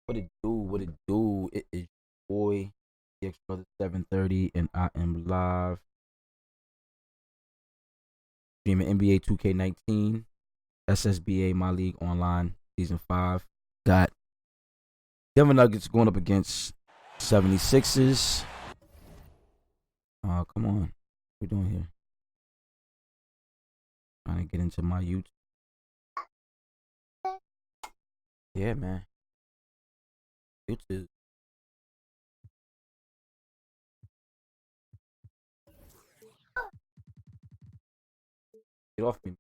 What it do? What it do? It is your boy, DX Brother 730, and I am live streaming NBA 2K19, SSBA My League Online Season 5. Got Denver Nuggets going up against 76ers. Come on. What we doing here? Trying to get into my YouTube. Yeah, man. YouTube. Get off me.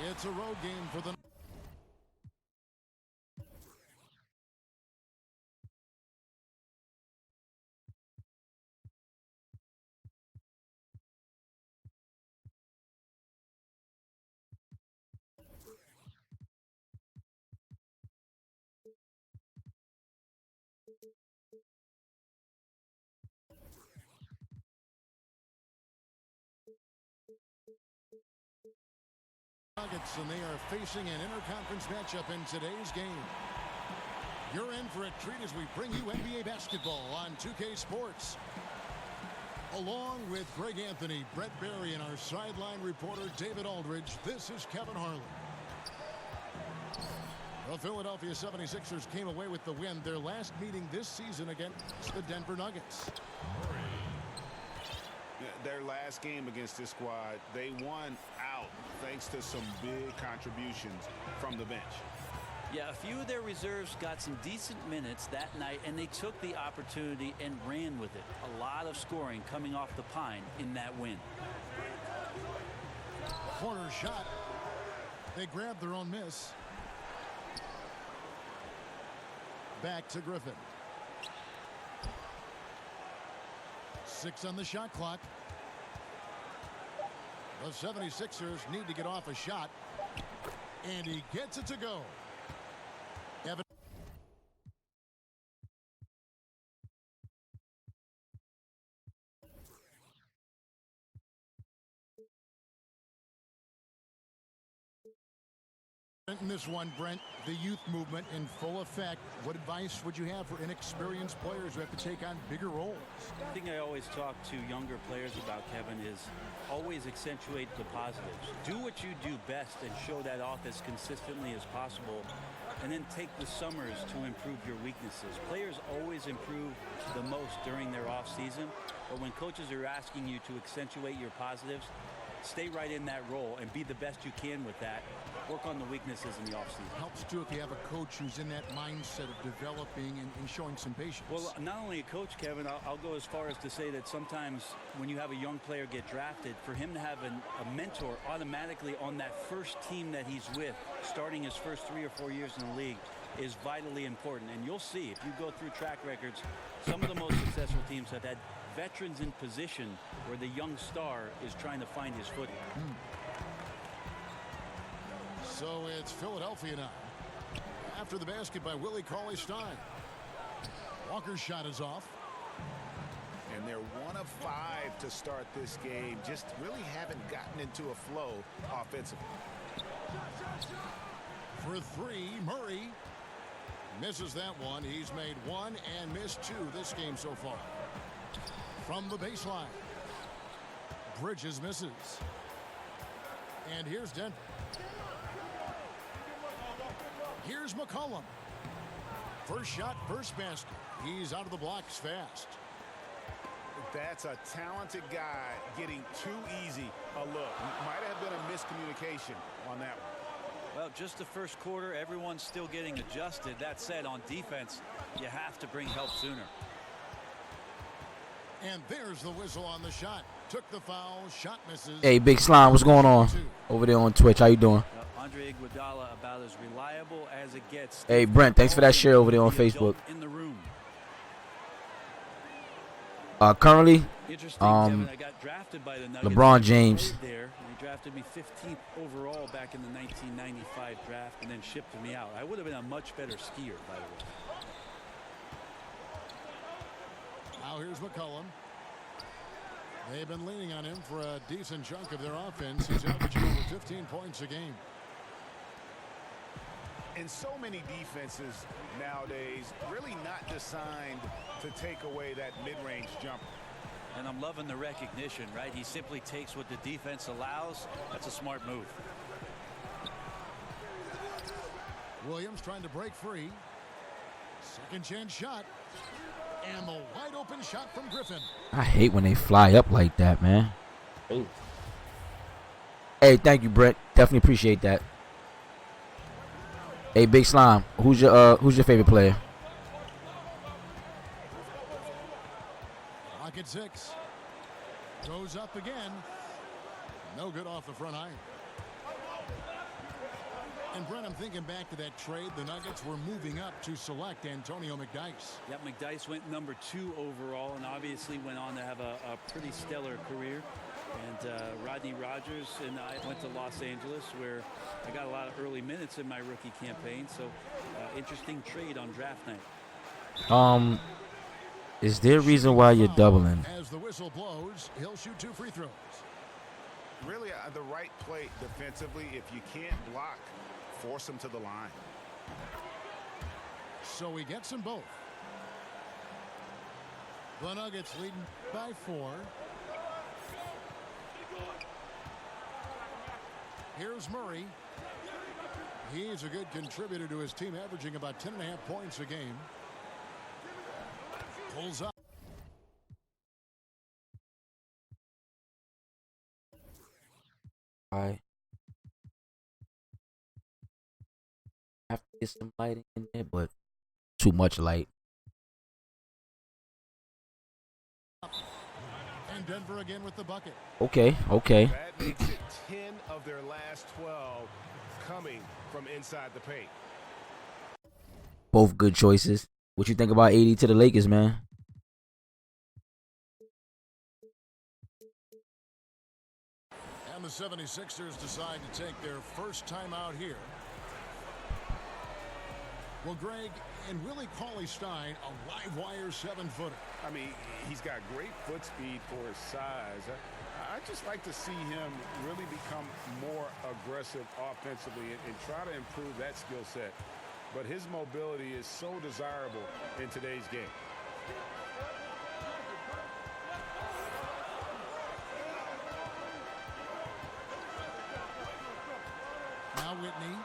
It's a road game for the Nuggets, and they are facing an interconference matchup in today's game. You're in for a treat as we bring you NBA basketball on 2K Sports. Along with Greg Anthony, Brett Barry, and our sideline reporter David Aldridge, this is Kevin Harlan. The Philadelphia 76ers came away with the win, their last meeting this season against the Denver Nuggets. Their last game against this squad, they won out thanks to some big contributions from the bench. Yeah, a few of their reserves got some decent minutes that night, and they took the opportunity and ran with it. A lot of scoring coming off the pine in that win. Corner shot. They grabbed their own miss. Back to Griffin. 6 on the shot clock. The 76ers need to get off a shot. And he gets it to go. Evan. In this one, Brent, the youth movement in full effect. What advice would you have for inexperienced players who have to take on bigger roles? The thing I always talk to younger players about, Kevin, is always accentuate the positives. Do what you do best and show that off as consistently as possible, and then take the summers to improve your weaknesses. Players always improve the most during their off season, but when coaches are asking you to accentuate your positives, stay right in that role and be the best you can with that. Work on the weaknesses in the offseason. Helps too if you have a coach who's in that mindset of developing and showing some patience. Well, not only a coach, Kevin, I'll go as far as to say that sometimes when you have a young player get drafted, for him to have a mentor automatically on that first team that he's with, starting his first 3 or 4 years in the league, is vitally important. And you'll see, if you go through track records, some of the most successful teams have had veterans in position where the young star is trying to find his footing. So it's Philadelphia now. After the basket by Willie Cauley-Stein. Walker's shot is off. And they're 1 of 5 to start this game. Just really haven't gotten into a flow offensively. For 3, Murray misses that one. He's made 1 and missed 2 this game so far. From the baseline, Bridges misses. And here's Denver. Here's McCollum. First shot, first basket. He's out of the blocks fast. That's a talented guy getting too easy a look. Might have been a miscommunication on that one. Well, just the first quarter, everyone's still getting adjusted. That said, on defense, you have to bring help sooner. And there's the whistle on the shot. Took the foul, shot misses. Hey, Big Slime, what's going on over there on Twitch? How you doing? Andre Iguodala about as reliable as it gets. Hey, Brent, thanks for that share over there on Facebook. In the room. Currently, Kevin, I got drafted by the Nuggets. LeBron James. There, and he drafted me 15th overall back in the 1995 draft and then shipped me out. I would have been a much better skier, by the way. Now here's McCollum. They've been leaning on him for a decent chunk of their offense. He's averaging over 15 points a game. And so many defenses nowadays really not designed to take away that mid-range jumper. And I'm loving the recognition, right? He simply takes what the defense allows. That's a smart move. Williams trying to break free. Second chance shot. And the wide open shot from Griffin. I hate when they fly up like that, man. Hey, thank you, Brett. Definitely appreciate that. Hey, Big Slime, who's your favorite player? Rocket 6. Goes up again. No good off the front iron. And Brent, I'm thinking back to that trade. The Nuggets were moving up to select Antonio McDyess. Yep, McDyess went number 2 overall and obviously went on to have a pretty stellar career. And Rodney Rogers and I went to Los Angeles where I got a lot of early minutes in my rookie campaign. So interesting trade on draft night. Is there a reason why you're doubling? As the whistle blows, he'll shoot 2 free throws. Really the right play defensively. If you can't block, force him to the line. So he gets them both. The Nuggets leading by 4. Here's Murray. He's a good contributor to his team, averaging about 10.5 points a game. Pulls up. I have to get some lighting in there, but too much light. And Denver again with the bucket. Okay. That makes it 10 of their last 12 coming from inside the paint. Both good choices. What you think about 80 to the Lakers, man? And the 76ers decide to take their first time out here. Well, Greg, and Willie Cauley-Stein, a live wire 7-footer. I mean, he's got great foot speed for his size. I just like to see him really become more aggressive offensively and try to improve that skill set. But his mobility is so desirable in today's game. Now Whitney.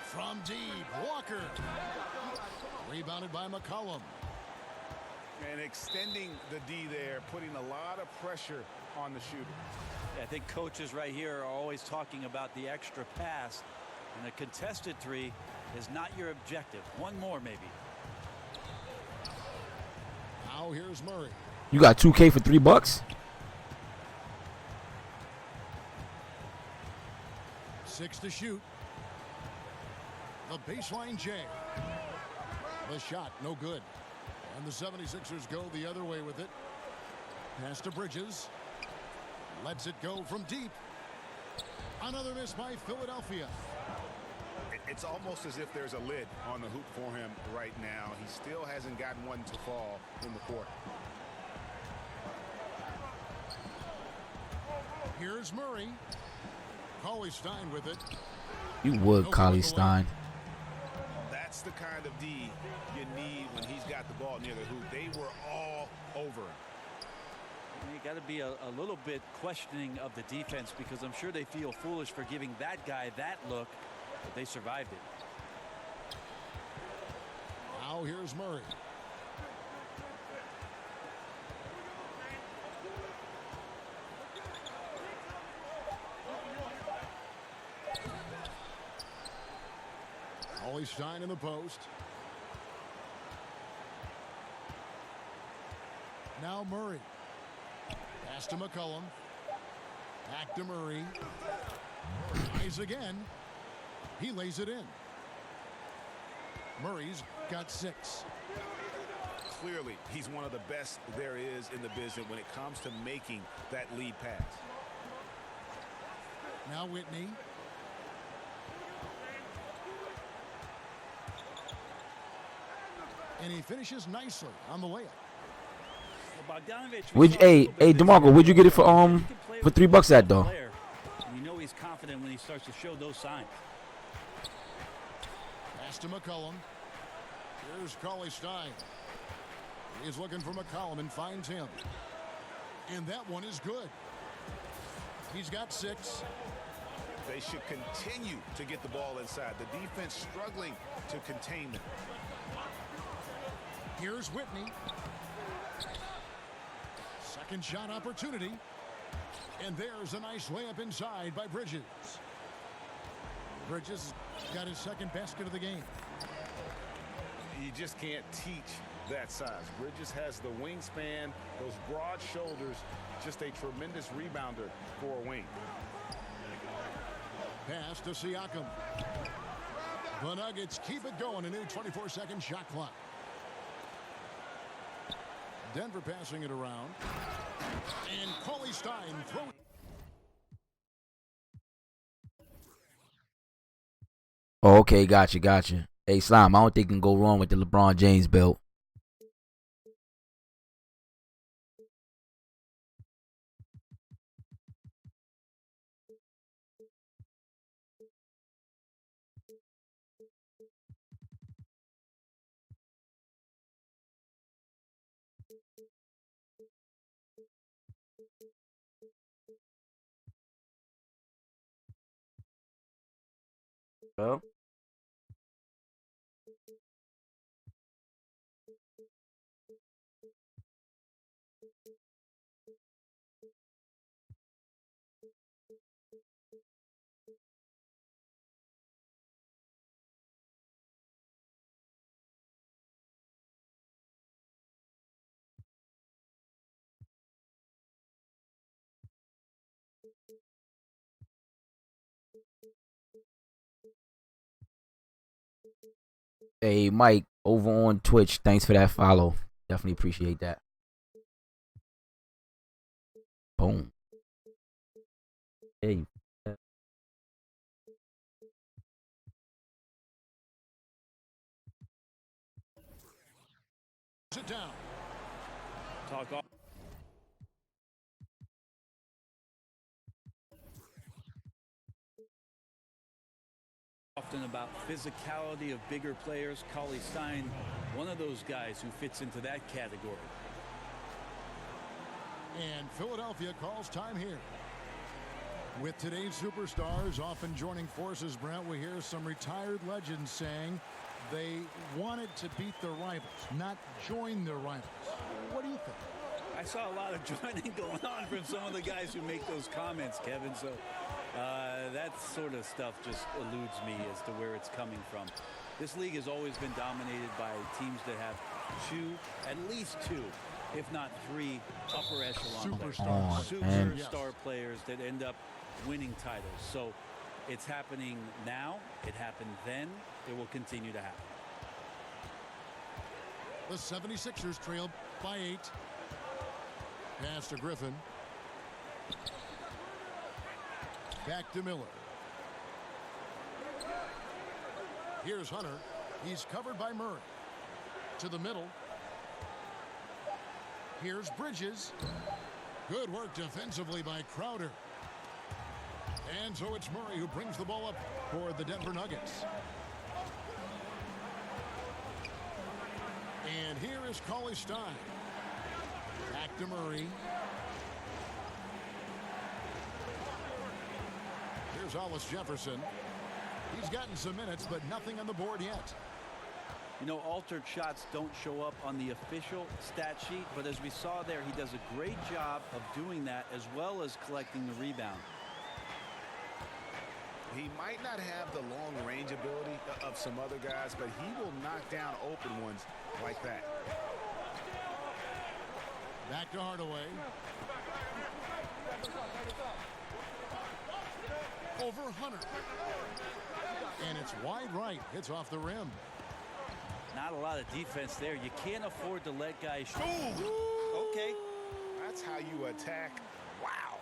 From deep, Walker. Rebounded by McCollum. And extending the D there, putting a lot of pressure on the shooter. I think coaches right here are always talking about the extra pass, and a contested 3 is not your objective. One more, maybe. Now here's Murray. You got 2K for $3? 6 to shoot. The baseline J. The shot, no good. And the 76ers go the other way with it. Pass to Bridges. Lets it go from deep. Another miss by Philadelphia. It's almost as if there's a lid on the hoop for him right now. He still hasn't gotten one to fall in the court. Here's Murray. Cauley-Stein with it. You would, Cauley-Stein. That's the kind of D you need when he's got the ball near the hoop. They were all over him. You got to be a little bit questioning of the defense because I'm sure they feel foolish for giving that guy that look but they survived it. Now here's Murray. Stein in the post. Now Murray. Pass to McCollum. Back to Murray. Tries again. He lays it in. Murray's got 6. Clearly, he's one of the best there is in the business when it comes to making that lead pass. Now Whitney. And he finishes nicely on the layup. Hey, DeMarco, would you get it for $3 at though? You know he's confident when he starts to show those signs. Pass to McCollum. Here's Stein. He's looking for McCollum and finds him. And that one is good. He's got 6. They should continue to get the ball inside. The defense struggling to contain them. Here's Whitney. Second shot opportunity. And there's a nice layup inside by Bridges. Bridges got his second basket of the game. You just can't teach that size. Bridges has the wingspan, those broad shoulders, just a tremendous rebounder for a wing. Pass to Siakam. The Nuggets keep it going. A new 24-second shot clock. Denver passing it around. And Stein throws. Oh, okay, gotcha. Hey, Slime, I don't think you can go wrong with the LeBron James belt. Well. Hey, Mike, over on Twitch, thanks for that follow. Definitely appreciate that. Boom. Hey. Sit down. Talk off. Often about physicality of bigger players. Stein, one of those guys who fits into that category. And Philadelphia calls time here. With today's superstars often joining forces, Brent, we hear some retired legends saying they wanted to beat their rivals, not join their rivals. What do you think? I saw a lot of joining going on from some of the guys who make those comments, Kevin. So that sort of stuff just eludes me as to where it's coming from. This league has always been dominated by teams that have at least two, if not 3 upper echelon superstar players that end up winning titles. So it's happening now. It happened then. It will continue to happen. The 76ers trailed by 8. Pass to Griffin. Back to Miller. Here's Hunter. He's covered by Murray. To the middle. Here's Bridges. Good work defensively by Crowder. And so it's Murray who brings the ball up for the Denver Nuggets. And here is Stein. Back to Murray. Here's Hollis Jefferson. He's gotten some minutes, but nothing on the board yet. You know, altered shots don't show up on the official stat sheet, but as we saw there, he does a great job of doing that as well as collecting the rebound. He might not have the long range ability of some other guys, but he will knock down open ones like that. Back to Hardaway. Over Hunter. And it's wide right. Hits off the rim. Not a lot of defense there. You can't afford to let guys shoot. Ooh. Okay. That's how you attack. Wow.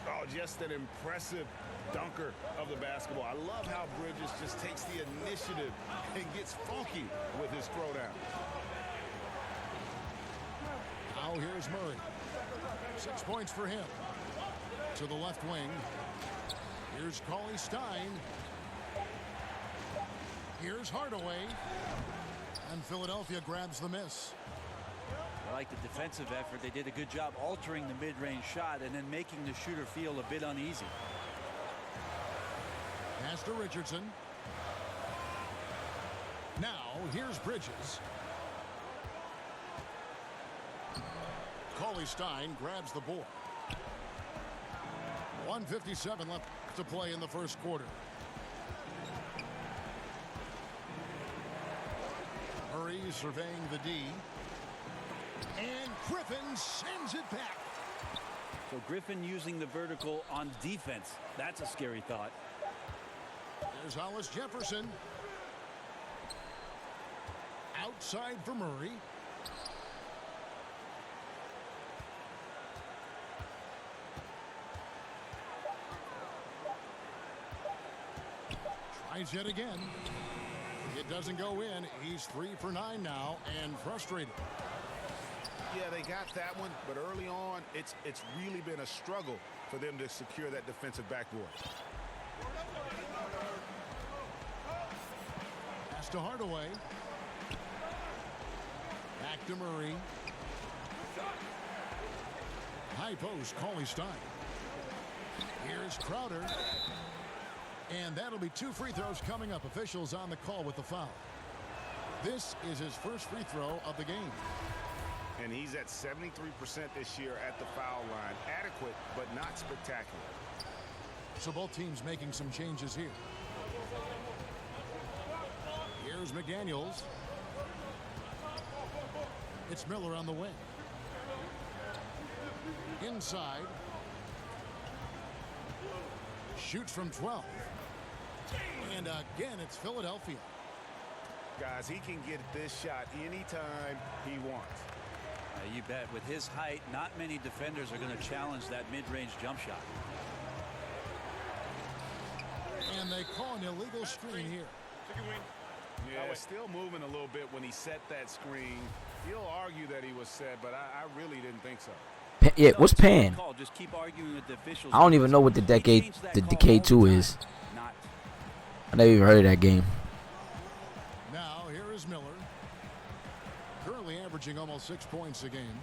Oh, just an impressive dunker of the basketball. I love how Bridges just takes the initiative and gets funky with his throwdown. Now here's Murray. 6 points for him. To the left wing. Here's Cauley Stein. Here's Hardaway. And Philadelphia grabs the miss. I like the defensive effort. They did a good job altering the mid-range shot and then making the shooter feel a bit uneasy. Pass to Richardson. Now here's Bridges. Cauley Stein grabs the board. 1:57 left to play in the first quarter. Murray surveying the D. And Griffin sends it back. So Griffin using the vertical on defense. That's a scary thought. There's Hollis Jefferson. Outside for Murray. Tries yet again. It doesn't go in. He's 3 for 9 now and frustrated. Yeah, they got that one, but early on, it's really been a struggle for them to secure that defensive backboard. Pass to Hardaway. Back to Murray. High post, Cauley Stein. Here's Crowder. And that'll be 2 free throws coming up. Officials on the call with the foul. This is his first free throw of the game. And he's at 73% this year at the foul line. Adequate, but not spectacular. So both teams making some changes here. Here's McDaniels. It's Miller on the wing. Inside. Shoots from 12. And again, it's Philadelphia. Guys, he can get this shot anytime he wants. You bet. With his height, not many defenders are going to challenge that mid-range jump shot. And they call an illegal screen here. Yeah, still moving a little bit when he set that screen. He'll argue that he was set, but I really didn't think so. Yeah, what's pan? Just keep arguing with the officials. I don't even know what the Decay 2 is. I never even heard of that game. Now here is Miller. Currently averaging almost 6 points a game.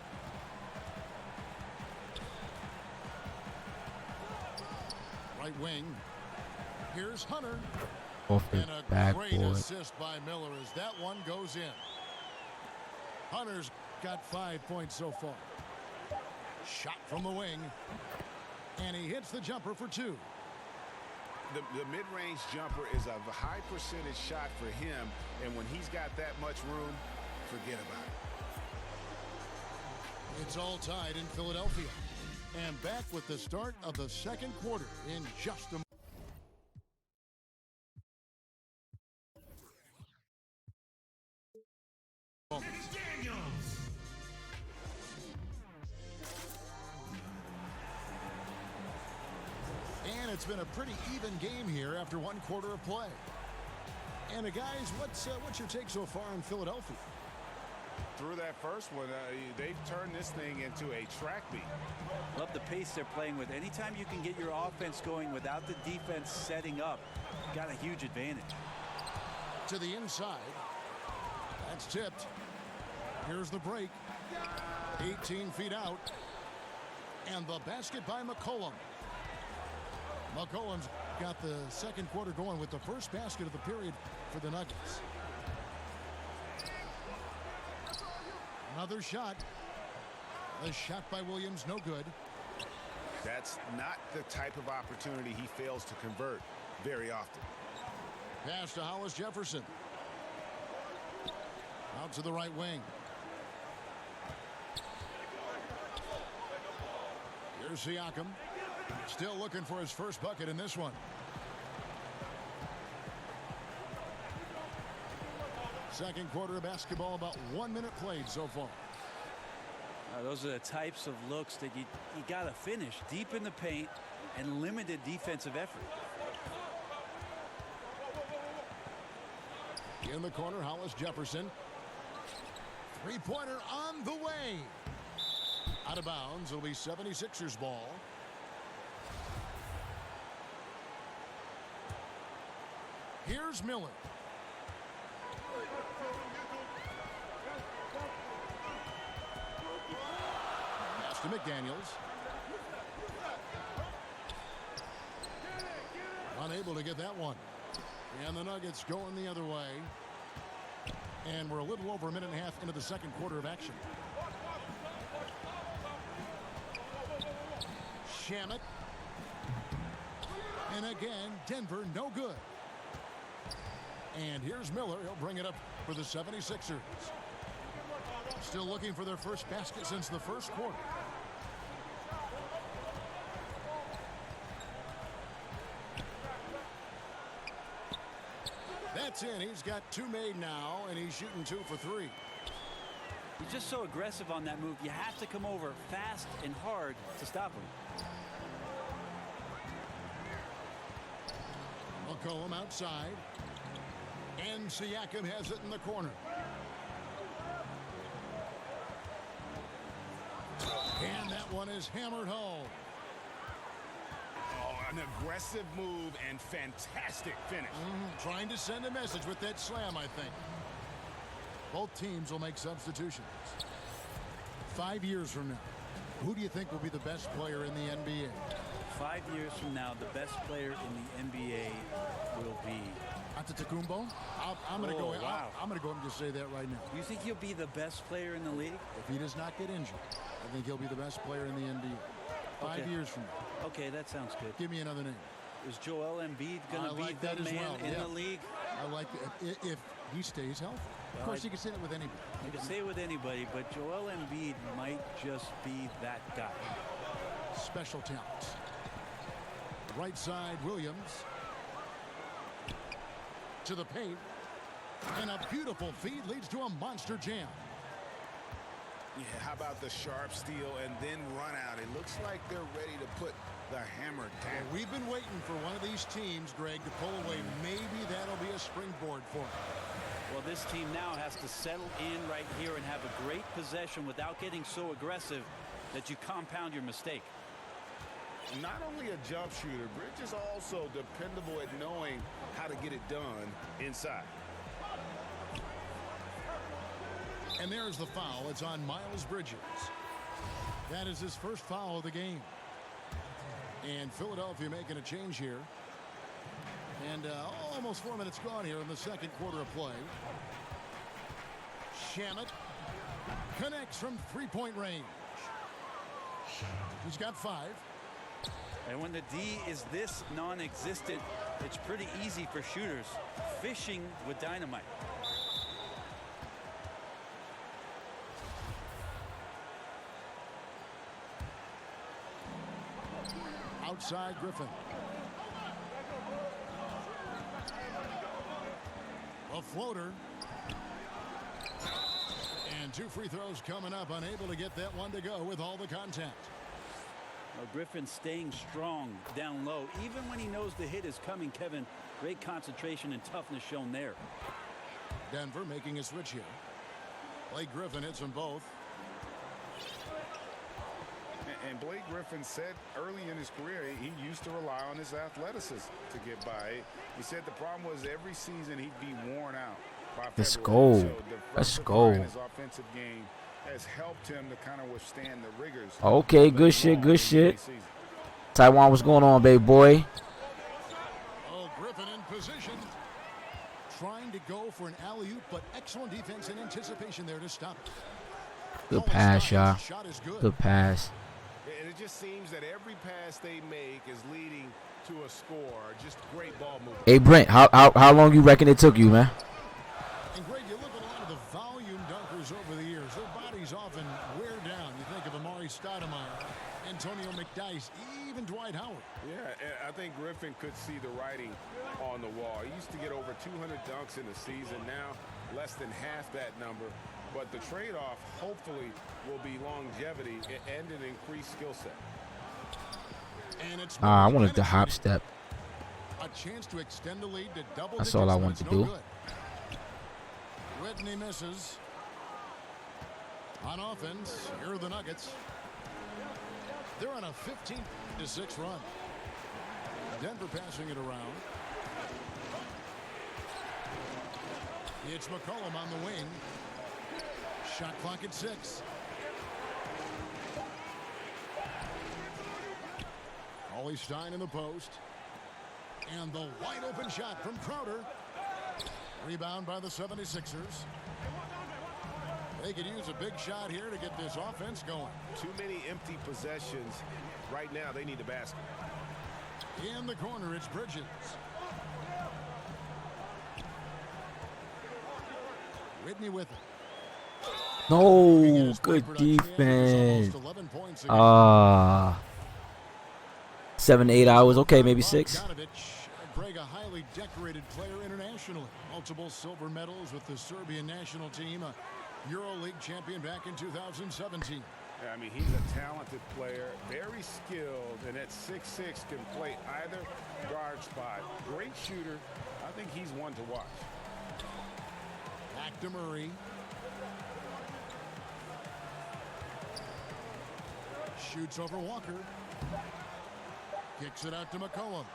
Right wing. Here's Hunter. Off the And a great backboard. assist by Miller as that one goes in. Hunter's got 5 points so far. Shot from the wing. And he hits the jumper for 2. The mid-range jumper is a high percentage shot for him, and when he's got that much room, forget about it. It's all tied in Philadelphia. And back with the start of the second quarter in just a moment. And it's been a pretty even game here after 1 quarter of play. And guys, what's your take so far in Philadelphia? Through that first one, they've turned this thing into a track meet. Love the pace they're playing with. Anytime you can get your offense going without the defense setting up, got a huge advantage. To the inside. That's tipped. Here's the break. 18 feet out. And the basket by McCollum. McCollum's got the second quarter going with the first basket of the period for the Nuggets. Another shot. The shot by Williams, no good. That's not the type of opportunity he fails to convert very often. Pass to Hollis Jefferson. Out to the right wing. Here's Siakam. Still looking for his first bucket in this one. Second quarter of basketball, about 1 minute played so far. Those are the types of looks that you got to finish deep in the paint and limited defensive effort. In the corner, Hollis Jefferson. Three-pointer on the way. Out of bounds. It'll be 76ers ball. Here's Miller. Pass to McDaniels. Unable to get that one. And the Nuggets going the other way. And we're a little over a minute and a half into the second quarter of action. Shamet. And again, Denver, no good. And here's Miller. He'll bring it up for the 76ers. Still looking for their first basket since the first quarter. That's in. He's got two made now, and he's shooting 2 for 3. He's just so aggressive on that move. You have to come over fast and hard to stop him. McCollum outside. And Siakam has it in the corner. And that one is hammered home. Oh, an aggressive move and fantastic finish. Trying to send a message with that slam, I think. Both teams will make substitutions. 5 years from now, who do you think will be the best player in the NBA? 5 years from now, the best player in the NBA will be Antetokounmpo? I'm going to go. Wow. I'm going to go and just say that right now. You think he'll be the best player in the league? If he does not get injured, I think he'll be the best player in the NBA. 5 years from now. Okay, that sounds good. Give me another name. Is Joel Embiid going to be like the that as man well. in Yeah. the league? I like it if he stays healthy. Of course, you can say that with anybody. You can say it with anybody, but Joel Embiid might just be that guy. Special talents. Right side, Williams. To the paint. And a beautiful feed leads to a monster jam. Yeah, how about the sharp steal and then run out? It looks like they're ready to put the hammer down. We've been waiting for one of these teams, Greg, to pull away. Maybe that'll be a springboard for them. Well, this team now has to settle in right here and have a great possession without getting so aggressive that you compound your mistake. Not only a jump shooter, Bridge is also dependable at knowing how to get it done inside. And there's the foul. It's on Miles Bridges. That is his first foul of the game. And Philadelphia making a change here. And almost 4 minutes gone here in the second quarter of play. Shamet connects from three-point range. He's got 5. And when the D is this non-existent, it's pretty easy for shooters. Fishing with dynamite. Outside Griffin. A floater. And 2 free throws coming up. Unable to get that one to go with all the contact. Well, Griffin staying strong down low. Even when he knows the hit is coming, Kevin, great concentration and toughness shown there. Denver making a switch here. Blake Griffin hits them both. And Blake Griffin said early in his career he used to rely on his athleticism to get by. He said the problem was every season he'd be worn out by Let's February. go. So Let's diversifying go. his offensive game has helped him to kind of withstand the rigors. Okay, of good a shit, long good NBA shit. season. Taiwan, what's going on, baby boy? Oh, Griffin in position. Trying to go for an alley-oop, but excellent defense and anticipation there to stop it. Good pass, y'all. Shot is good. Good pass. And it just seems that every pass they make is leading to a score. Just great ball movement. Hey, Brent, how long you reckon it took you, man? And Greg, you look at a lot of the volume dunkers over the years. Their bodies often wear down. You think of Amari Stoudemire, Antonio McDyess, even Dwight Howard. Yeah, and I think Griffin could see the writing on the wall. He used to get over 200 dunks in the season. Now, less than half that number. But the trade-off, hopefully, will be longevity and an increased skill set. And it's I wanted the hop step. a chance to extend the lead to double That's digits, all I but want it's to no do. good. Whitney misses. On offense, here are the Nuggets. They're on a 15-6 run. Denver passing it around. It's McCollum on the wing. Shot clock at 6. Ollie Stein in the post. And the wide open shot from Crowder. Rebound by the 76ers. They could use a big shot here to get this offense going. Too many empty possessions. Right now, they need the basket. In the corner, it's Bridges. Whitney with it. No, good defense. 7 to 8 hours. Okay, maybe 6. Greg, a highly decorated player internationally. Multiple silver medals with the Serbian national team. A EuroLeague champion back in 2017. Yeah, I mean, he's a talented player, very skilled, and at 6'6" can play either guard spot. Great shooter. I think he's one to watch. Back to Murray. Shoots over Walker. Kicks it out to McCollum.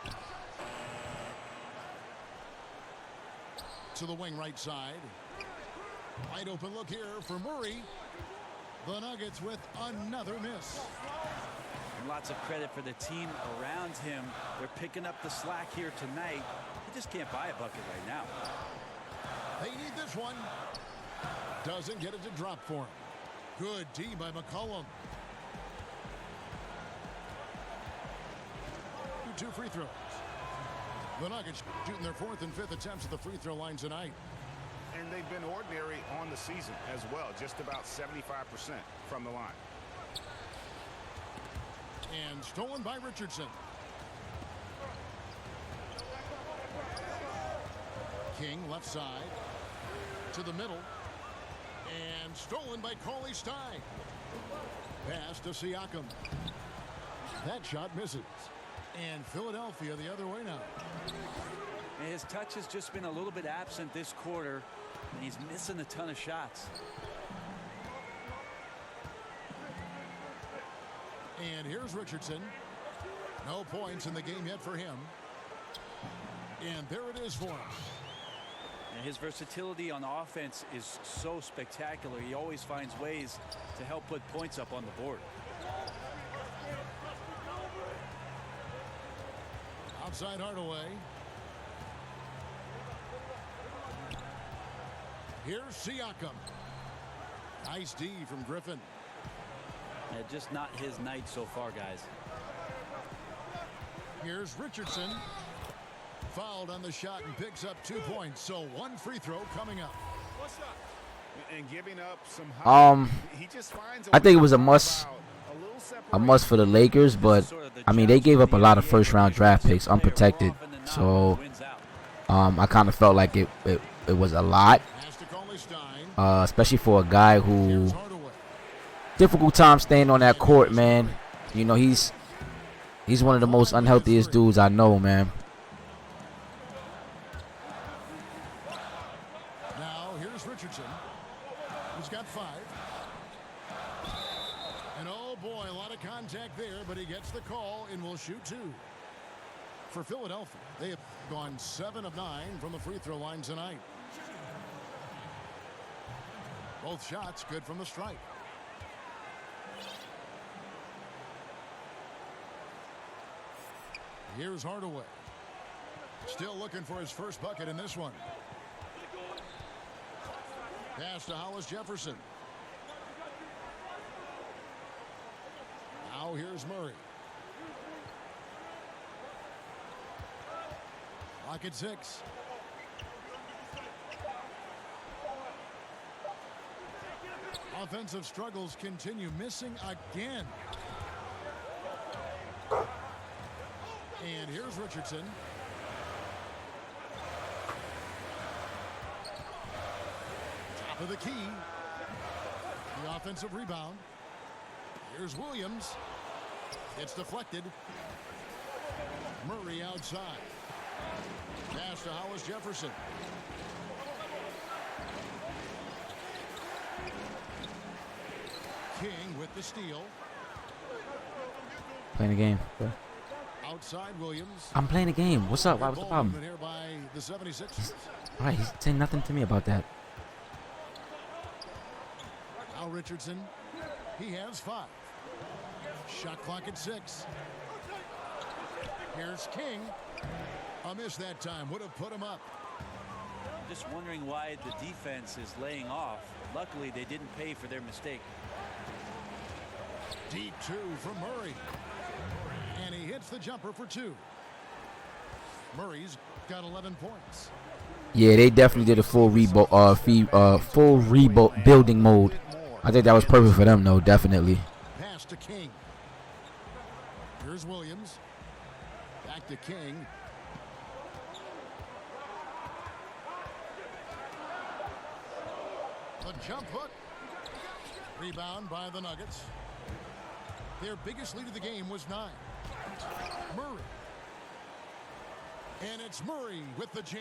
To the wing right side. Wide open look here for Murray. The Nuggets with another miss. And lots of credit for the team around him. They're picking up the slack here tonight. He just can't buy a bucket right now. They need this one. Doesn't get it to drop for him. Good D by McCollum. 2 free throws. The Nuggets shooting their 4th and 5th attempts at the free throw line tonight. And they've been ordinary on the season as well, just about 75% from the line. And stolen by Richardson. King left side to the middle. And stolen by Cauley Stein. Pass to Siakam. That shot misses. And Philadelphia the other way now. And his touch has just been a little bit absent this quarter. And he's missing a ton of shots. And here's Richardson. No points in the game yet for him. And there it is for him. And his versatility on offense is so spectacular. He always finds ways to help put points up on the board. Outside Hardaway. Here's Siakam. Nice D from Griffin. Just not his night so far, guys. Here's Richardson. Fouled on the shot and picks up 2 points. So 1 free throw coming up. And giving up some he just finds I think it was a must for the Lakers, but I mean they gave up a lot of first-round draft picks unprotected, so I kind of felt like it was a lot, especially for a guy who difficult time staying on that court, man. You know he's one of the most unhealthiest dudes I know, man. Now here's Richardson. He's got 5. And oh boy, a lot of contact there, but he gets the call and will shoot 2. For Philadelphia, they have gone 7 of 9 from the free throw line tonight. Both shots good from the stripe. Here's Hardaway. Still looking for his first bucket in this one. Pass to Hollis Jefferson. Now here's Murray. Lock at 6. Offensive struggles continue, missing again. And here's Richardson. Top of the key. The offensive rebound. Here's Williams. It's deflected. Murray outside. Pass to Hollis Jefferson. King with the steal. Playing the game. Bro. Outside Williams. I'm playing the game. What's up? What's the problem? Here by the 76ers. All right, he's saying nothing to me about that. Now Richardson. He has 5. Shot clock at 6. Here's King. A miss that time. Would have put him up. Just wondering why the defense is laying off. Luckily, they didn't pay for their mistake. Deep 2 from Murray. And he hits the jumper for 2. Murray's got 11 points. Yeah, they definitely did a full rebuilding mode. I think that was perfect for them, though. Definitely. Pass to King. Here's Williams. Back to King. The jump hook. Rebound by the Nuggets. Their biggest lead of the game was 9. Murray. And it's Murray with the jam.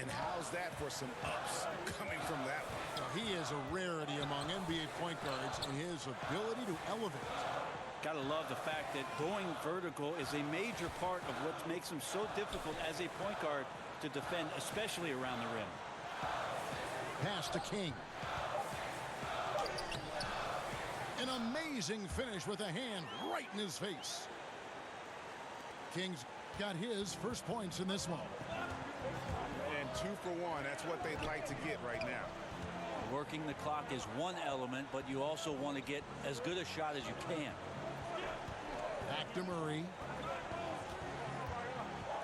And how's that for some ups coming from that one? He is a rarity among NBA point guards in his ability to elevate. Gotta love the fact that going vertical is a major part of what makes him so difficult as a point guard to defend, especially around the rim. Pass to King. An amazing finish with a hand right in his face. King's got his first points in this one. And 2 for 1. That's what they'd like to get right now. Working the clock is one element, but you also want to get as good a shot as you can. Back to Murray.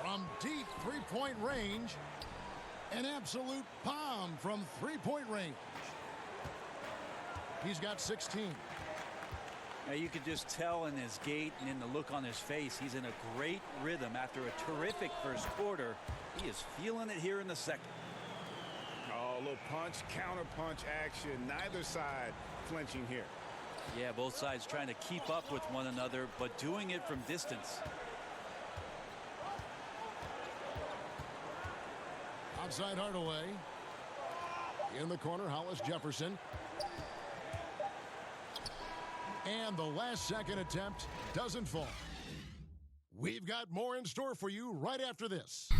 From deep three-point range. An absolute bomb from three-point range. He's got 16. Now you could just tell in his gait and in the look on his face, he's in a great rhythm after a terrific first quarter. He is feeling it here in the second. Oh, a little punch, counter punch action. Neither side flinching here. Yeah, both sides trying to keep up with one another, but doing it from distance. Outside Hardaway. In the corner, Hollis Jefferson. And the last second attempt doesn't fall. We've got more in store for you right after this.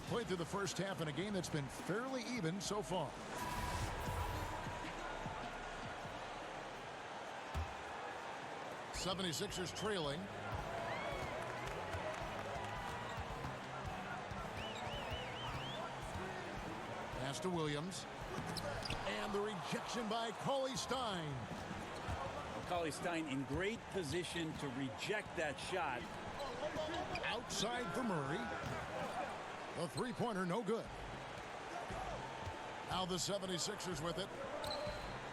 Played through the first half in a game that's been fairly even so far. '76ers trailing. Pass to Williams. And the rejection by Cauley-Stein. Cauley-Stein in great position to reject that shot. Outside for Murray. The three-pointer no good. Now the 76ers with it.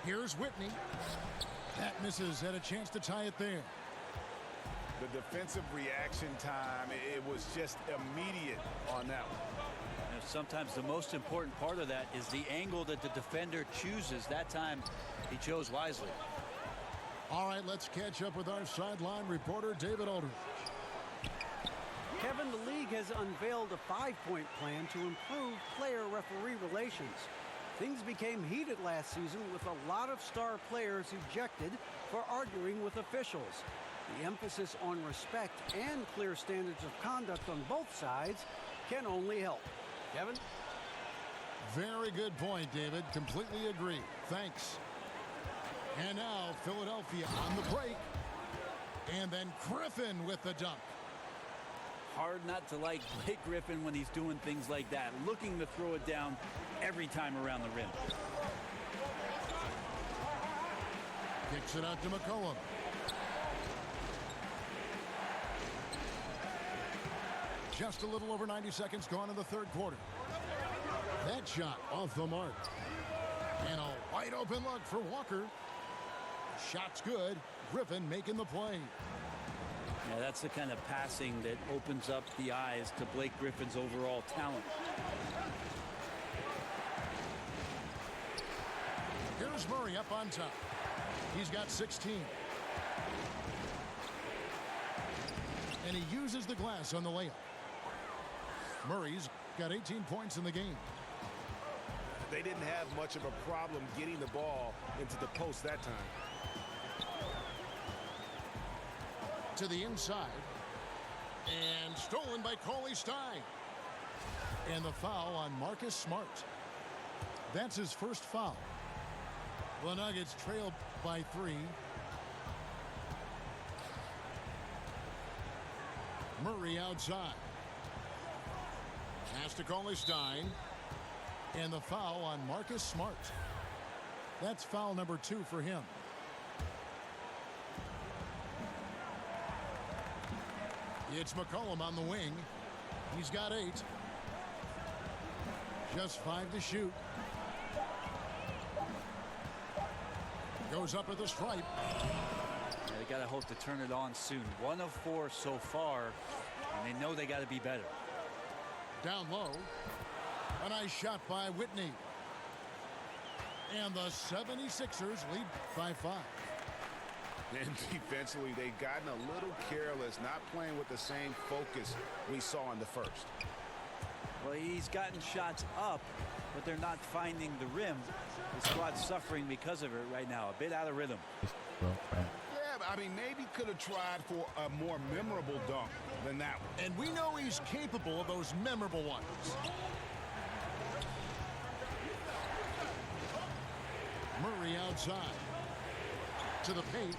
Here's Whitney. That misses. Had a chance to tie it there. The defensive reaction time, it was just immediate on that one. And sometimes the most important part of that is the angle that the defender chooses. That time he chose wisely. All right, let's catch up with our sideline reporter, David Aldridge. Kevin, the league has unveiled a 5-point plan to improve player-referee relations. Things became heated last season with a lot of star players ejected for arguing with officials. The emphasis on respect and clear standards of conduct on both sides can only help. Kevin? Very good point, David. Completely agree. Thanks. And now, Philadelphia on the break. And then Griffin with the dunk. Hard not to like Blake Griffin when he's doing things like that, looking to throw it down every time around the rim. Kicks it out to McCollum. Just a little over 90 seconds gone in the third quarter. That shot off the mark. And a wide open look for Walker. Shot's good. Griffin making the play. Yeah, that's the kind of passing that opens up the eyes to Blake Griffin's overall talent. Here's Murray up on top. He's got 16. And he uses the glass on the layup. Murray's got 18 points in the game. They didn't have much of a problem getting the ball into the post that time. To the inside. And stolen by Cauley Stein. And the foul on Marcus Smart. That's his first foul. The Nuggets trailed by 3. Murray outside. Pass to Cauley Stein. And the foul on Marcus Smart. That's foul number 2 for him. It's McCollum on the wing. He's got 8. Just 5 to shoot. Goes up at the stripe. Yeah, they got to hope to turn it on soon. 1 of 4 so far, and they know they got to be better. Down low. A nice shot by Whitney. And the 76ers lead by 5. And defensively, they've gotten a little careless, not playing with the same focus we saw in the first. Well, he's gotten shots up, but they're not finding the rim. The squad's suffering because of it right now. A bit out of rhythm. Yeah, but I mean, maybe could have tried for a more memorable dunk than that one. And we know he's capable of those memorable ones. Murray outside. To the paint.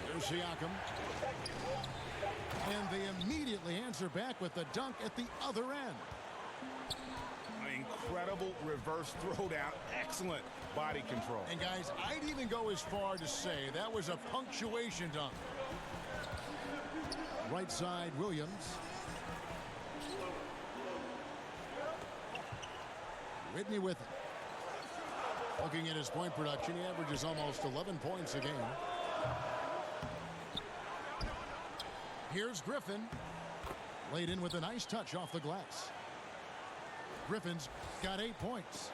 Here's Siakam. And they immediately answer back with the dunk at the other end. An incredible reverse throwdown. Excellent body control. And guys, I'd even go as far to say that was a punctuation dunk. Right side, Williams. Whitney with it. Looking at his point production, he averages almost 11 points a game. Here's Griffin. Laid in with a nice touch off the glass. Griffin's got 8 points.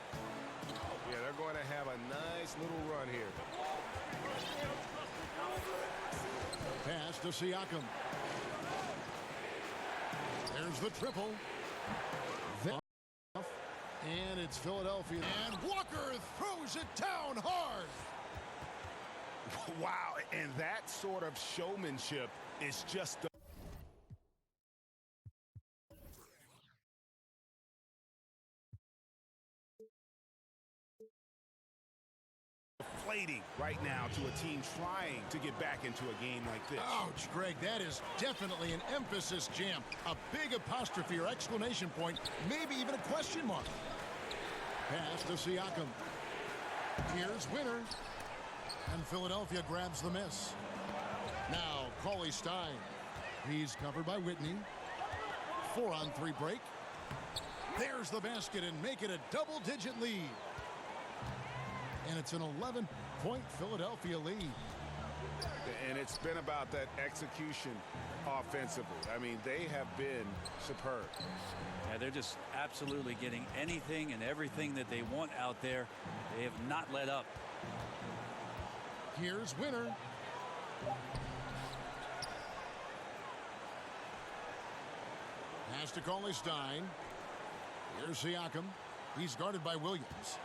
Yeah, they're going to have a nice little run here. Pass to Siakam. There's the triple. And it's Philadelphia. And Walker throws it down hard. Wow, and that sort of showmanship is just deflating right now to a team trying to get back into a game like this. Ouch, Greg, that is definitely an emphasis jam. A big apostrophe or exclamation point, maybe even a question mark. Pass to Siakam. Here's Winner. And Philadelphia grabs the miss. Now, Cauley Stein. He's covered by Whitney. 4-on-3 break. There's the basket and make it a double-digit lead. And it's an 11-point Philadelphia lead. And it's been about that execution offensively. I mean, they have been superb. Yeah, they're just absolutely getting anything and everything that they want out there. They have not let up. Here's Winner. Pass to Cauley Stein. Here's Siakam. He's guarded by Williams.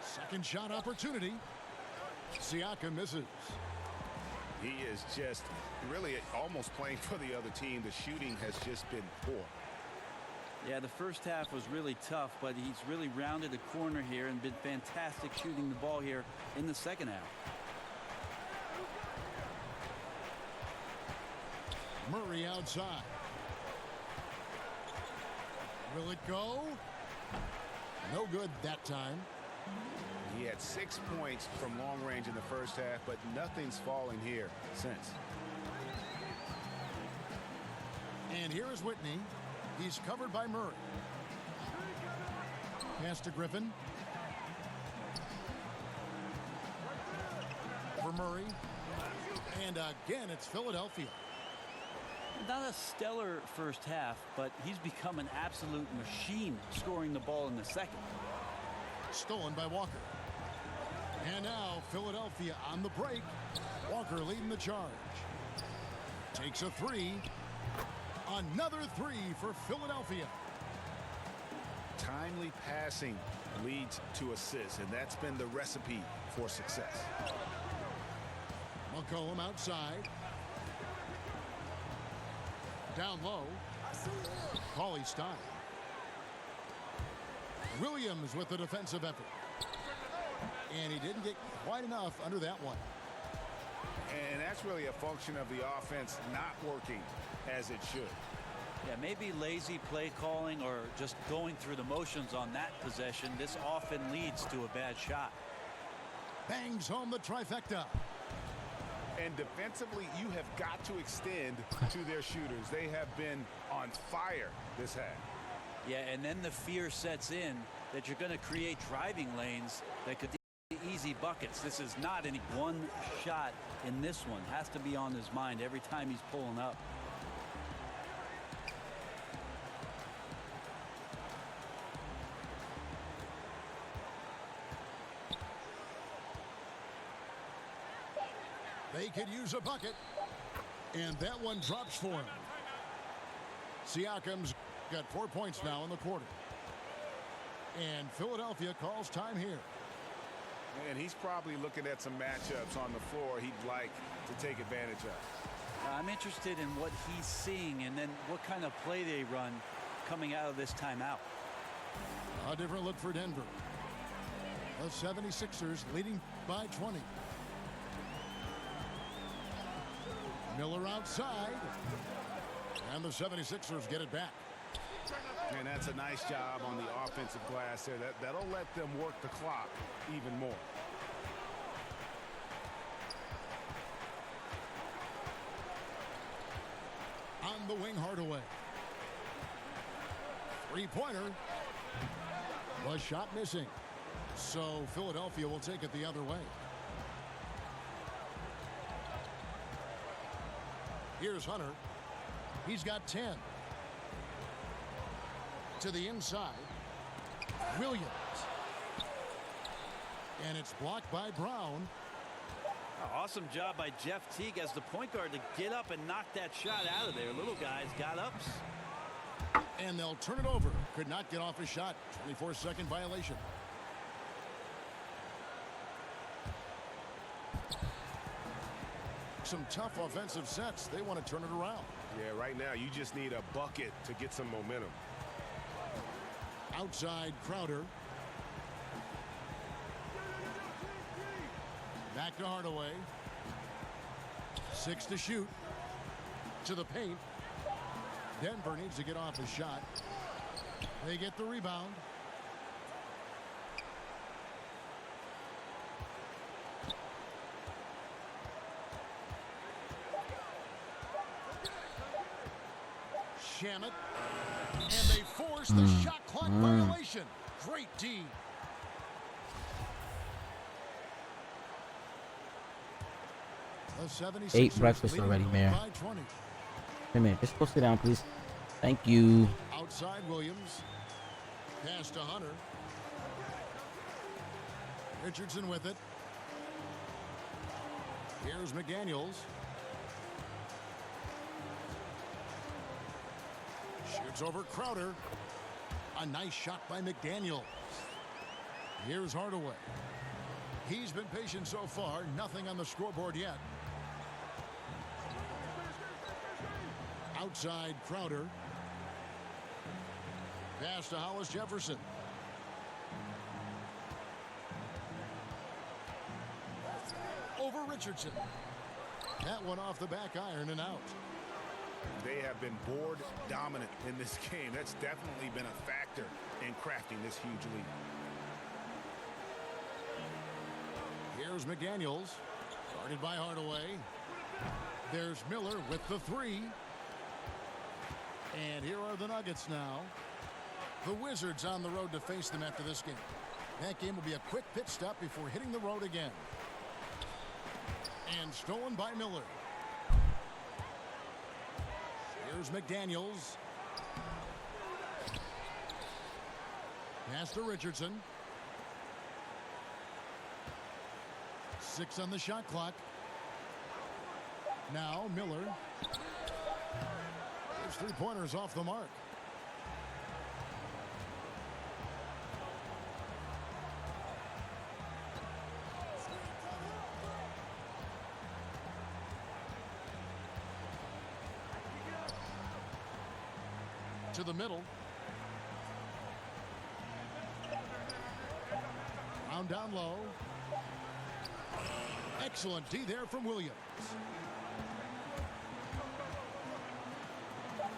Second shot opportunity. Siakam misses. He is just really almost playing for the other team. The shooting has just been poor. Yeah, the first half was really tough, but he's really rounded a corner here and been fantastic shooting the ball here in the second half. Murray outside. Will it go? No good that time. He had 6 points from long range in the first half, but nothing's fallen here since. And here is Whitney. He's covered by Murray. Pass to Griffin. For Murray. And again, it's Philadelphia. Not a stellar first half, but he's become an absolute machine scoring the ball in the second. Stolen by Walker. And now Philadelphia on the break. Walker leading the charge. Takes a three. Another three for Philadelphia. Timely passing leads to assists, and that's been the recipe for success. McCollum outside. Down low. Cauley Stein. Williams with the defensive effort. And he didn't get quite enough under that one. And that's really a function of the offense not working as it should. Yeah, maybe lazy play calling or just going through the motions on that possession. This often leads to a bad shot. Bangs home the trifecta. And defensively, you have got to extend to their shooters. They have been on fire this half. Yeah, and then the fear sets in that you're going to create driving lanes that could be easy buckets. This is not any one shot in this one. Has to be on his mind every time he's pulling up. They could use a bucket. And that one drops for him. Siakam's got 4 points now in the quarter. And Philadelphia calls time here. And he's probably looking at some matchups on the floor he'd like to take advantage of. I'm interested in what he's seeing and then what kind of play they run coming out of this timeout. A different look for Denver. The 76ers leading by 20. Miller outside. And the 76ers get it back. And that's a nice job on the offensive glass there. That'll let them work the clock even more. On the wing, Hardaway. Three-pointer. The shot missing. So Philadelphia will take it the other way. Here's Hunter. He's got 10. To the inside. Williams. And it's blocked by Brown. Awesome job by Jeff Teague as the point guard to get up and knock that shot out of there. Little guys got ups. And they'll turn it over. Could not get off his shot. 24-second violation. Some tough offensive sets. They want to turn it around. Yeah, right now you just need a bucket to get some momentum. Outside Crowder. Back to Hardaway. 6 to shoot. To the paint. Denver needs to get off his shot. They get the rebound. Shamet. And they force the shot clock violation. Great D. Ate breakfast already, Mayor. Hey, man, just go sit down, please. Thank you. Outside Williams. Pass to Hunter. Richardson with it. Here's McDaniels. Shoots over Crowder. A nice shot by McDaniels. Here's Hardaway. He's been patient so far. Nothing on the scoreboard yet. Outside Crowder. Pass to Hollis Jefferson. Over Richardson. That one off the back iron and out. They have been board dominant in this game. That's definitely been a factor in crafting this huge lead. Here's McDaniels. Guarded by Hardaway. There's Miller with the three. And here are the Nuggets now. The Wizards on the road to face them after this game. That game will be a quick pit stop before hitting the road again. And stolen by Miller. Here's McDaniels. Pass to Richardson. 6 on the shot clock. Now Miller. His three-pointers off the mark. To the middle. Round down low. Excellent D there from Williams.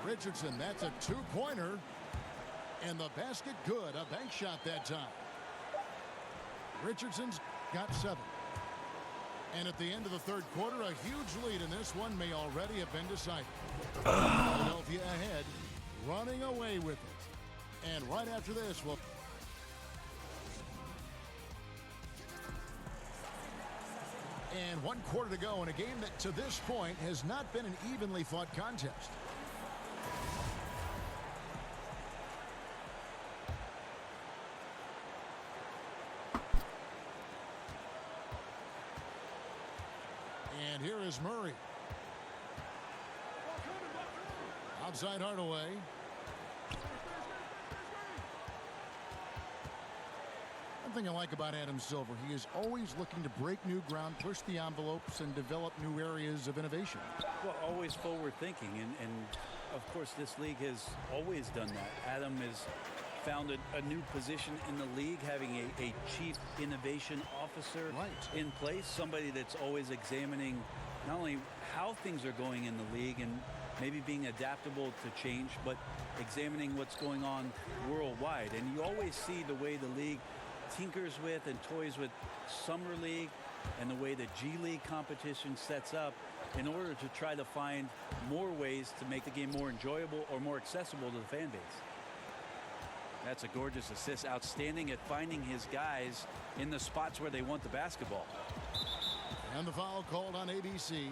Richardson, that's a two-pointer. And the basket good. A bank shot that time. Richardson's got 7. And at the end of the third quarter, a huge lead in this one may already have been decided. Philadelphia ahead, running away with it. And right after this, we'll... And 1 quarter to go in a game that to this point has not been an evenly fought contest. And here is Murray. Outside Hardaway. One thing I like about Adam Silver, he is always looking to break new ground, push the envelopes, and develop new areas of innovation. Well, always forward thinking, and of course this league has always done that. Adam has found a new position in the league, having a chief innovation officer in place, somebody that's always examining not only how things are going in the league and maybe being adaptable to change, but examining what's going on worldwide. And you always see the way the league tinkers with and toys with Summer League and the way the G League competition sets up in order to try to find more ways to make the game more enjoyable or more accessible to the fan base. That's a gorgeous assist. Outstanding at finding his guys in the spots where they want the basketball. And the foul called on ABC.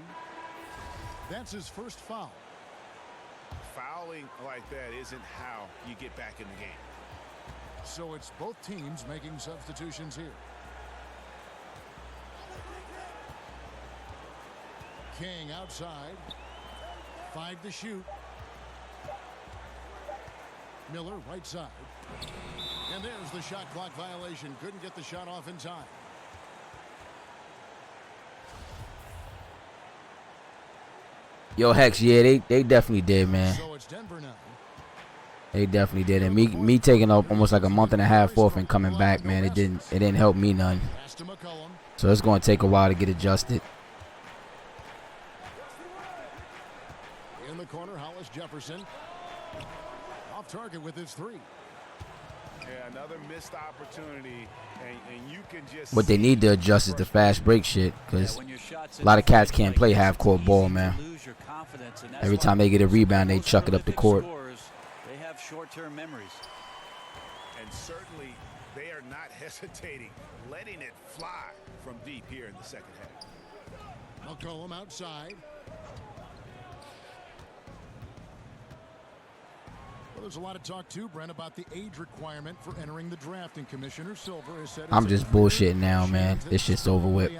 That's his first foul. Fouling like that isn't how you get back in the game. So it's both teams making substitutions here. King outside. 5 to shoot. Miller right side. And there's the shot clock violation. Couldn't get the shot off in time. Yo, Hex, yeah, they definitely did, man. So it's Denver now. They definitely did. And me taking up almost like a month and a half off and coming back, man, it didn't help me none. So it's going to take a while to get adjusted. In the corner, Hollis Jefferson. Off target with his 3. Yeah, another missed opportunity, and you can just... What they need to adjust is the fast break shit, because a lot of cats can't play half-court ball, man. Every time they get a rebound, they chuck it up the court. They have short-term memories. And certainly, they are not hesitating, letting it fly from deep here in the second half. McCollum outside. Well, there's a lot of talk, too, Brent, about the age requirement for entering the draft, and Commissioner Silver has said... I'm just bullshitting now, man. This shit's over with.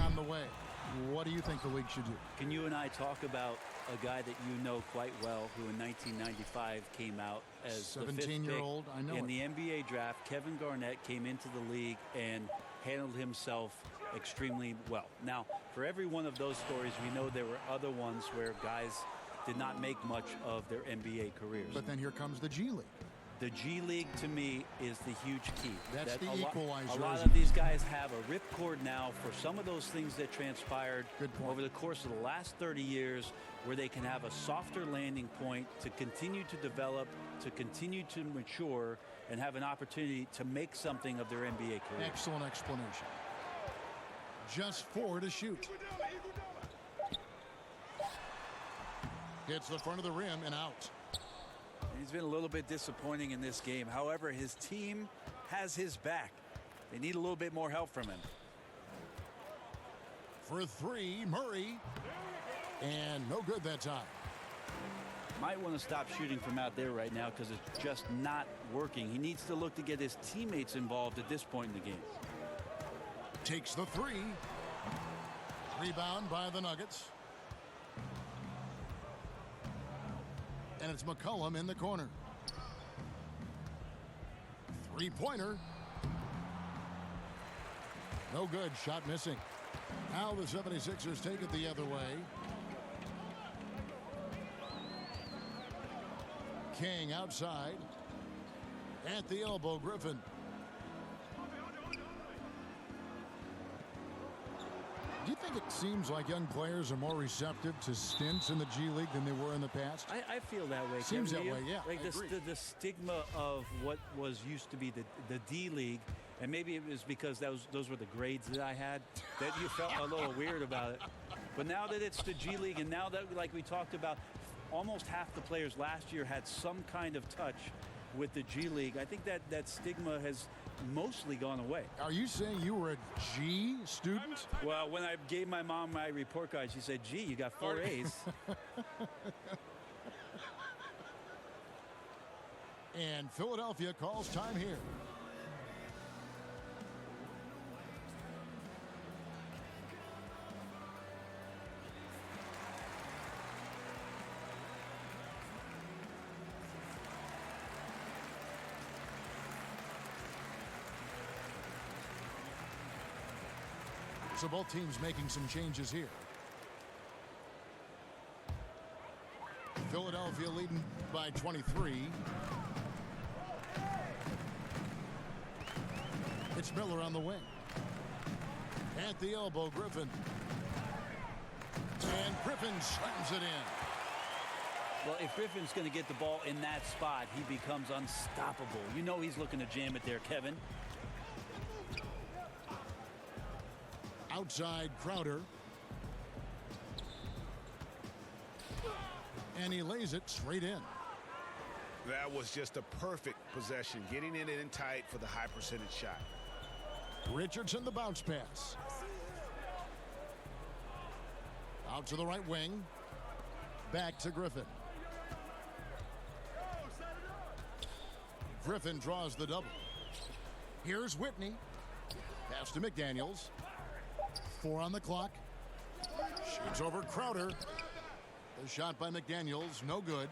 What do you think the league should do? Can you and I talk about a guy that you know quite well who in 1995 came out as the 17-year-old, I know in it. the NBA draft? Kevin Garnett came into the league and handled himself extremely well. Now, for every one of those stories, we know there were other ones where guys did not make much of their NBA careers. But then here comes the G League. The G League, to me, is the huge key. That's the a equalizer. lot of these guys have a ripcord now for some of those things that transpired over the course of the last 30 years, where they can have a softer landing point to continue to develop, to continue to mature, and have an opportunity to make something of their NBA career. Excellent explanation. Just 4 to shoot. Hits the front of the rim and out. He's been a little bit disappointing in this game. However, his team has his back. They need a little bit more help from him. For 3, Murray. And no good that time. Might want to stop shooting from out there right now because it's just not working. He needs to look to get his teammates involved at this point in the game. Takes the 3. Rebound by the Nuggets. And it's McCollum in the corner. 3-pointer. No good. Shot missing. Now the 76ers take it the other way. King outside. At the elbow, Griffin. Do you think it seems like young players are more receptive to stints in the G League than they were in the past? I feel that way. Seems Kevin, that way, yeah. Like the stigma of what was used to be the D League, and maybe it was because those were the grades that I had, that you felt a little weird about it. But now that it's the G League, and now that, like we talked about, almost half the players last year had some kind of touch with the G League, I think that stigma has mostly gone away. Are you saying you were a G student? Well, when I gave my mom my report card, she said, "Gee, you got 4 A's." And Philadelphia calls time here. So both teams making some changes here. Philadelphia leading by 23. It's Miller on the wing. At the elbow, Griffin. And Griffin slams it in. Well, if Griffin's going to get the ball in that spot, he becomes unstoppable. You know he's looking to jam it there, Kevin. Outside Crowder. And he lays it straight in. That was just a perfect possession, getting it in tight for the high percentage shot. Richardson, the bounce pass. Out to the right wing. Back to Griffin. Griffin draws the double. Here's Whitney. Pass to McDaniels. 4 on the clock. Shoots over Crowder. The shot by McDaniels, no good.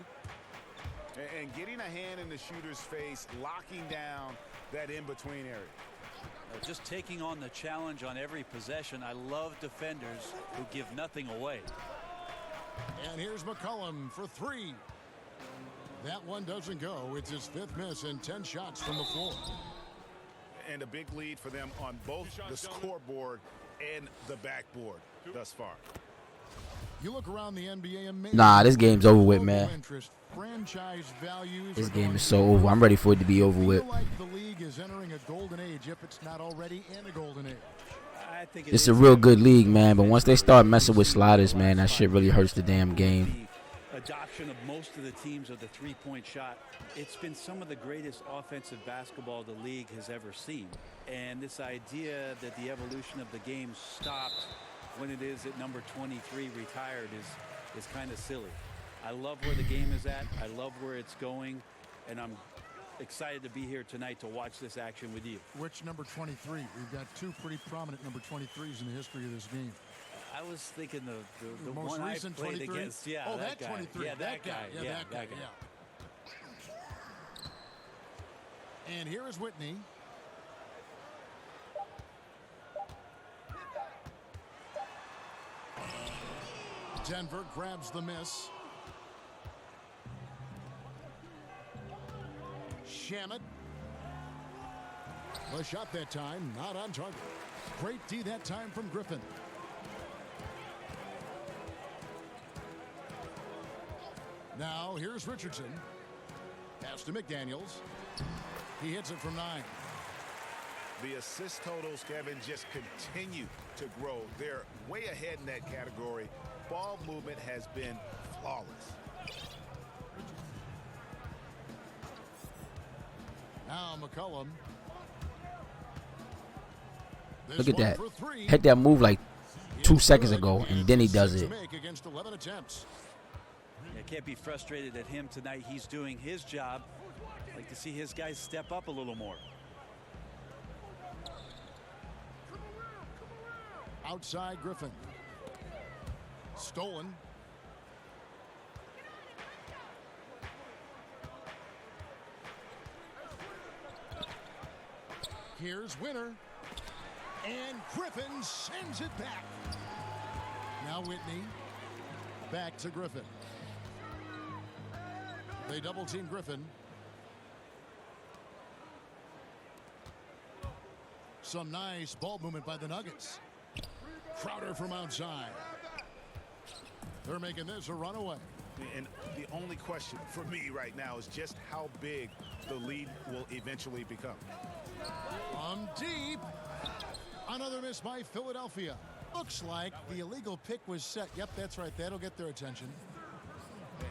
And getting a hand in the shooter's face, locking down that in-between area. Just taking on the challenge on every possession. I love defenders who give nothing away. And here's McCollum for 3. That one doesn't go. It's his 5th miss and 10 shots from the floor. And a big lead for them on both the scoreboard and the backboard thus far. You look around the NBA, Nah, this game's over with, man. Interest, franchise values. This game is so over. I'm ready for it to be over with. Like the league is entering a golden age, if it's not already in a golden age. I think It's a real good league, man. But once they start messing with sliders, man, that shit really hurts the damn game. The adoption of most of the teams of the three-point shot. It's been some of the greatest offensive basketball the league has ever seen. And this idea that the evolution of the game stopped when it is at number 23 retired is kind of silly. I love where the game is at. I love where it's going. And I'm excited to be here tonight to watch this action with you. Which number 23? We've got 2 pretty prominent number 23s in the history of this game. I was thinking the most one recent I played 23? against. Yeah, oh, that guy. 23. Yeah, that guy. Yeah, that guy. And here is Whitney. Denver grabs the miss. Shamet. The shot that time, not on target. Great D that time from Griffin. Now here's Richardson. Pass to McDaniels. He hits it from 9. The assist totals, Kevin, just continue to grow. They're way ahead in that category. Ball movement has been flawless. Now McCollum. Look at that. Hit that move like 2 seconds ago, and then he does it. Against 11 attempts. Yeah, can't be frustrated at him tonight. He's doing his job. Like to see his guys step up a little more. Outside Griffin. Stolen. Here's Winner. And Griffin sends it back. Now Whitney. Back to Griffin. They double team Griffin. Some nice ball movement by the Nuggets. Crowder from outside. They're making this a runaway. And the only question for me right now is just how big the lead will eventually become. From deep. Another miss by Philadelphia. Looks like the illegal pick was set. Yep, that's right. That'll get their attention.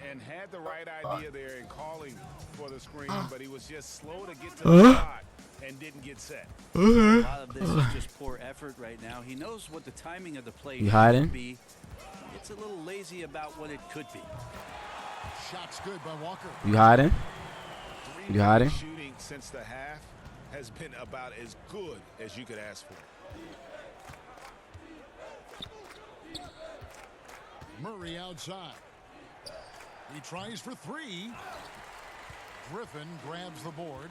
And had the right idea there in calling for the screen, but he was just slow to get to the spot and didn't get set. A lot of this is just poor effort right now. He knows what the timing of the play should be. It's a little lazy about what it could be. Shots good by Walker. You hiding? You hiding? Shooting since the half has been about as good as you could ask for. Murray outside. He tries for 3. Griffin grabs the board.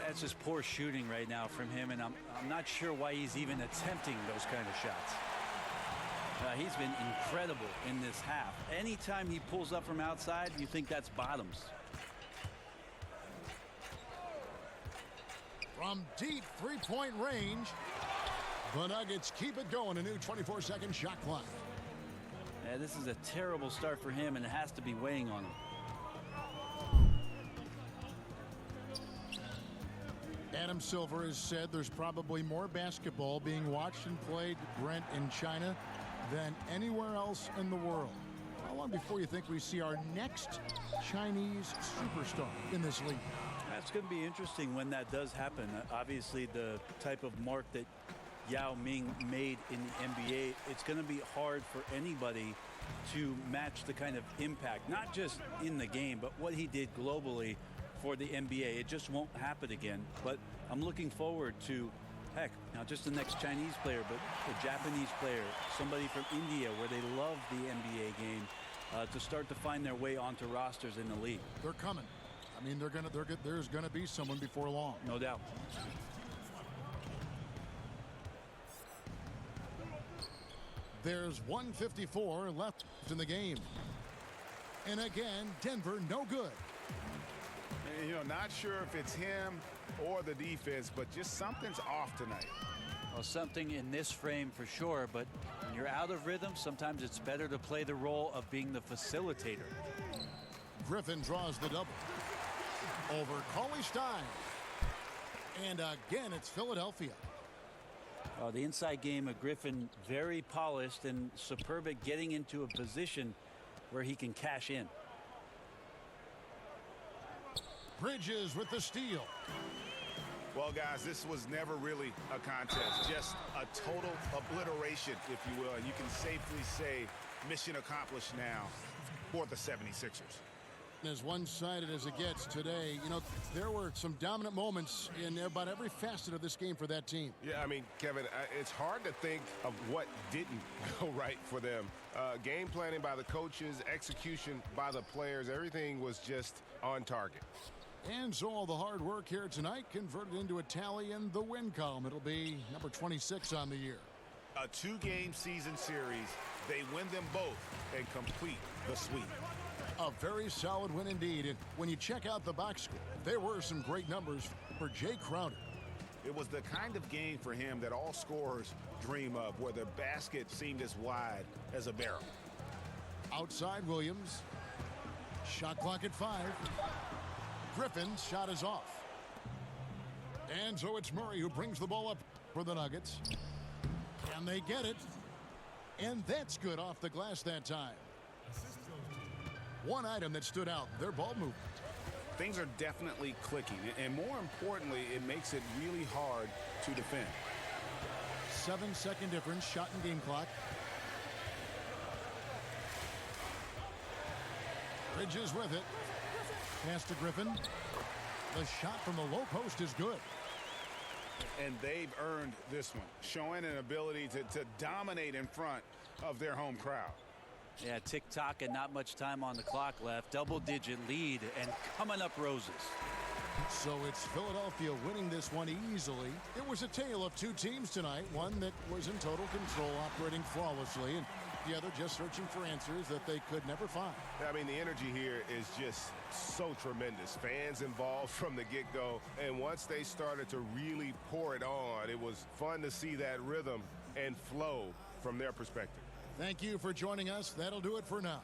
That's just poor shooting right now from him, and I'm not sure why he's even attempting those kind of shots. He's been incredible in this half. Anytime he pulls up from outside, you think that's bottoms. From deep 3-point range, the Nuggets keep it going. A new 24-second shot clock. Yeah, this is a terrible start for him, and it has to be weighing on him. Adam Silver has said there's probably more basketball being watched and played, Brent, in China than anywhere else in the world. How long before you think we see our next Chinese superstar in this league? That's going to be interesting when that does happen. Obviously, the type of mark that Yao Ming made in the NBA, it's going to be hard for anybody to match the kind of impact, not just in the game, but what he did globally for the NBA. It just won't happen again. But I'm looking forward to, heck, not just the next Chinese player, but a Japanese player, somebody from India where they love the NBA game, to start to find their way onto rosters in the league. They're coming. I mean, there's going to be someone before long. No doubt. There's 1:54 left in the game. And again, Denver no good. You know, not sure if it's him or the defense, but just something's off tonight. Well, something in this frame for sure, but when you're out of rhythm, sometimes it's better to play the role of being the facilitator. Griffin draws the double. Over Cauley Stein. And again, it's Philadelphia. The inside game of Griffin, very polished and superb at getting into a position where he can cash in. Bridges with the steal. Well, guys, this was never really a contest, just a total obliteration, if you will. And you can safely say mission accomplished now for the 76ers. As one-sided as it gets today, you know, there were some dominant moments in about every facet of this game for that team. Yeah, I mean, Kevin, it's hard to think of what didn't go right for them. Game planning by the coaches, execution by the players, everything was just on target. And so all the hard work here tonight converted into a tally in the win column. It'll be number 26 on the year. A 2-game season series. They win them both and complete the sweep. A very solid win indeed. And when you check out the box score, there were some great numbers for Jay Crowder. It was the kind of game for him that all scorers dream of, where the basket seemed as wide as a barrel. Outside Williams. Shot clock at 5. Griffin's shot is off. And so it's Murray who brings the ball up for the Nuggets. Can they get it? And that's good off the glass that time. One item that stood out, their ball movement. Things are definitely clicking, and more importantly, it makes it really hard to defend. 7-second difference, shot and game clock. Bridges with it. Pass to Griffin. The shot from the low post is good. And they've earned this one, showing an ability to dominate in front of their home crowd. Yeah, tick-tock and not much time on the clock left. Double-digit lead and coming up roses. So it's Philadelphia winning this one easily. It was a tale of two teams tonight. One that was in total control, operating flawlessly, and the other just searching for answers that they could never find. I mean, the energy here is just so tremendous. Fans involved from the get-go, and once they started to really pour it on, it was fun to see that rhythm and flow from their perspective. Thank you for joining us. That'll do it for now.